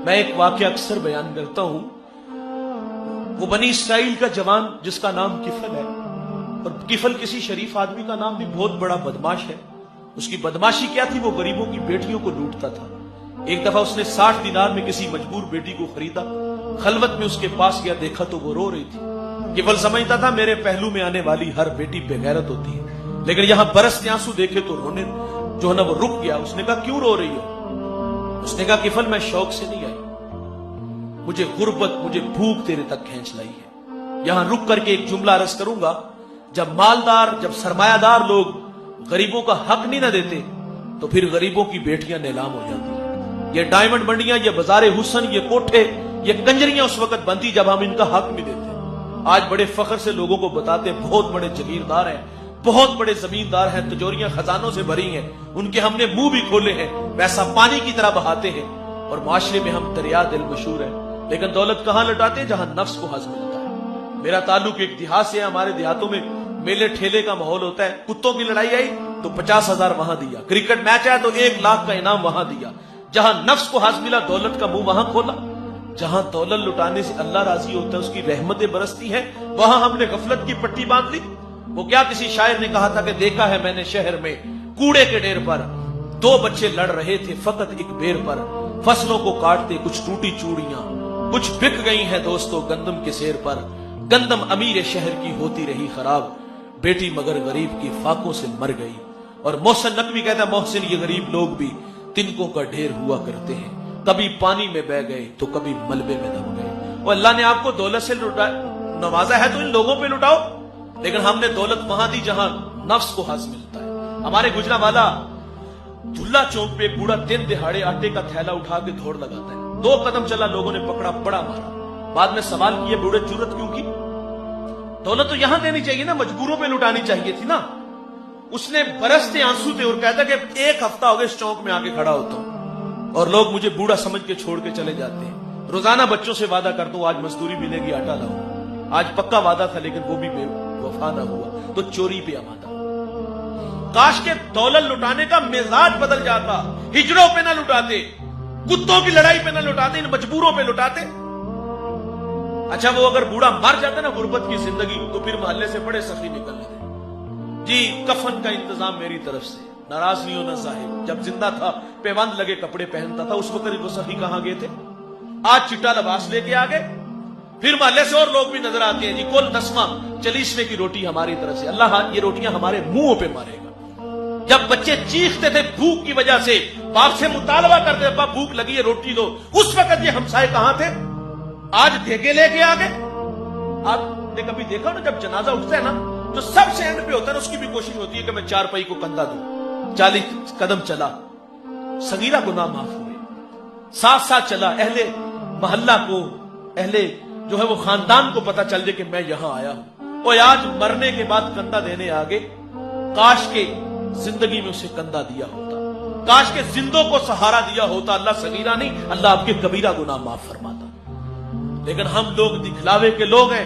میں ایک واقعہ اکثر بیان کرتا ہوں. وہ بنی اسرائیل کا جوان جس کا نام کفل ہے، اور کفل کسی شریف آدمی کا نام بھی، بہت بڑا بدماش ہے. اس کی بدماشی کیا تھی؟ وہ غریبوں کی بیٹیوں کو لوٹتا تھا. ایک دفعہ اس نے 60 دینار میں کسی مجبور بیٹی کو خریدا. خلوت میں اس کے پاس گیا، دیکھا تو وہ رو رہی تھی. کفل سمجھتا تھا میرے پہلو میں آنے والی ہر بیٹی بے غیرت ہوتی ہے، لیکن یہاں برستے آنسو دیکھے تو رونے جو ہے نا وہ رک گیا. اس نے کہا کیوں رو رہی ہو؟ اس نے کہا کفل میں شوق سے نہیں آئی، مجھے غربت، مجھے بھوک تیرے تک کھینچ لائی ہے. یہاں رک کر کے ایک جملہ عرض کروں گا، جب مالدار، جب سرمایہ دار لوگ غریبوں کا حق نہیں نہ دیتے تو پھر غریبوں کی بیٹیاں نیلام ہو جاتی ہیں. یہ ڈائمنڈ منڈیاں، یہ بازار حسن، یہ کوٹھے، یہ کنجریاں اس وقت بنتی جب ہم ان کا حق نہیں دیتے. آج بڑے فخر سے لوگوں کو بتاتے بہت بڑے جگیردار ہیں، بہت بڑے زمیندار ہیں، تجوریاں خزانوں سے بھری ہیں، ان کے ہم نے منہ بھی کھولے ہیں، پیسہ پانی کی طرح بہاتے ہیں، اور معاشرے میں ہم دریا دل مشہور ہیں. لیکن دولت کہاں لٹاتے؟ جہاں نفس کو ہضم ملتا ہے. میرا تعلق ایک دیہات سے ہے. ہمارے دیہاتوں میں میلے ٹھیلے کا ماحول ہوتا ہے. کتوں کی لڑائی آئی تو 50,000 وہاں دیا، کرکٹ میچ آیا تو 1,00,000 کا انعام وہاں دیا. جہاں نفس کو ہضم ملا، دولت کا منہ وہاں کھولا. جہاں دولت لٹانے سے اللہ راضی ہوتا ہے، اس کی رحمتیں برستی ہیں، وہاں ہم نے غفلت کی پٹی باندھ لی. وہ کیا کسی شاعر نے کہا تھا کہ دیکھا ہے میں نے شہر میں کوڑے کے ڈھیر پر 2 بچے لڑ رہے تھے فقط ایک بیر پر. فصلوں کو کاٹتے کچھ ٹوٹی چوڑیاں، کچھ بک گئی ہیں دوستوں گندم کے سیر پر. گندم امیر شہر کی ہوتی رہی خراب، بیٹی مگر غریب کی فاقوں سے مر گئی. اور محسن نقوی کہتا ہے محسن یہ غریب لوگ بھی تنکوں کا ڈھیر ہوا کرتے ہیں، کبھی پانی میں بہ گئے تو کبھی ملبے میں دب گئے. اور اللہ نے آپ کو دولت سے نوازا ہے تو ان لوگوں پہ لٹاؤ. لیکن ہم نے دولت وہاں دی جہاں نفس کو ہضم ملتا ہے. ہمارے گجرانوالہ دھلا چوک پہ ایک بوڑھا دن دہاڑے آٹے کا تھیلا اٹھا کے دوڑ لگاتا ہے. 2 قدم چلا، لوگوں نے پکڑا، بڑا مارا. بعد میں سوال کیا بوڑھے جرت کیوں کی؟ دولت تو یہاں دینی چاہیے نا، مجبوروں پہ لٹانی چاہیے تھی نا. اس نے برستے آنسو تھے اور کہتا کہ 1 ہفتہ ہو گیا اس چوک میں آ کے کھڑا ہوتا ہوں اور لوگ مجھے بوڑھا سمجھ کے چھوڑ کے چلے جاتے ہیں. روزانہ بچوں سے وعدہ کرتا ہوں آج مزدوری ملے گی، آٹا لاؤں. آج پکا وعدہ تھا لیکن وہ بھی بے وفا نہ ہوا تو چوری پہ آمادہ. کاش کے دولت لٹانے کا مزاج بدل جاتا، ہجڑوں پہ نہ لٹاتے، کتوں کی لڑائی پہ نہ لٹاتے، ان مجبوروں پہ لٹاتے. اچھا وہ اگر بوڑھا مر جاتا نا غربت کی زندگی تو پھر محلے سے بڑے سخی نکلنے تھے. جی کفن کا انتظام میری طرف سے، ناراض نہیں ہونا صاحب. جب زندہ تھا پیوند لگے کپڑے پہنتا تھا، اس وقت وہ سخی کہاں گئے تھے؟ آج چٹا لباس لے کے آ گئے. پھر محلے سے اور لوگ بھی نظر آتے ہیں، جی کل 10واں 40ویں کی روٹی ہماری طرف سے. اللہ یہ روٹیاں ہمارے منہوں پہ مارے گا. جب بچے چیختے تھے بھوک کی وجہ سے، باپ سے مطالبہ کرتے ابا بھوک لگی ہے روٹی دو، اس وقت یہ ہمسائے کہاں تھے؟ آج دھیگے لے کے آ گئے. آپ نے کبھی دیکھا نا جب جنازہ اٹھتا ہے نا تو سب سے اینڈ پہ ہوتا ہے نا، اس کی بھی کوشش ہوتی ہے کہ میں 4 پائی کو کندھا دوں. 40 قدم چلا، صغیرہ گناہ معاف ہوئے. ساتھ چلا، اہل محلہ کو، اہل جو ہے وہ خاندان کو پتا چل جائے کہ میں یہاں آیا ہوں. اور آج مرنے کے بعد کندھا دینے آگے. کاش کے زندگی میں اسے کندھا دیا ہوتا، کاش کے زندوں کو سہارا دیا ہوتا. اللہ صغیرہ نہیں، اللہ آپ کے کبیرہ گناہ معاف فرماتا. لیکن ہم لوگ دکھلاوے کے لوگ ہیں.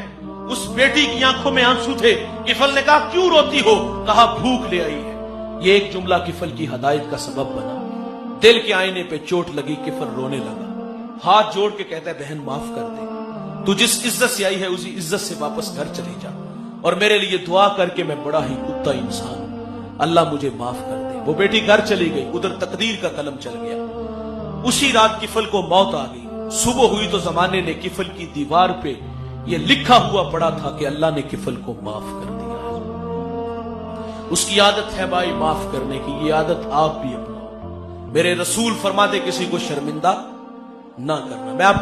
اس بیٹی کی آنکھوں میں آنسو تھے. کفل نے کہا کیوں روتی ہو؟ کہا بھوک لے آئی ہے. یہ ایک جملہ کفل کی ہدایت کا سبب بنا. دل کے آئینے پہ چوٹ لگی، کفل رونے لگا. ہاتھ جوڑ کے کہتا ہے بہن معاف کر دے، تو جس عزت سے آئی ہے اسی عزت سے واپس گھر چلی جا، اور میرے لیے دعا کر کے میں بڑا ہی کتا انسان ہوں، اللہ مجھے معاف کر دے. وہ بیٹی گھر چلی گئی. ادھر تقدیر کا قلم چل گیا. اسی رات کفل کو موت آ گئی. صبح ہوئی تو زمانے نے کفل کی دیوار پہ یہ لکھا ہوا پڑا تھا کہ اللہ نے کفل کو معاف کر دیا. اس کی عادت ہے بھائی معاف کرنے کی. یہ عادت آپ بھی اپناؤ. میرے رسول فرماتے کسی کو شرمندہ نہ کرنا. میں آپ کو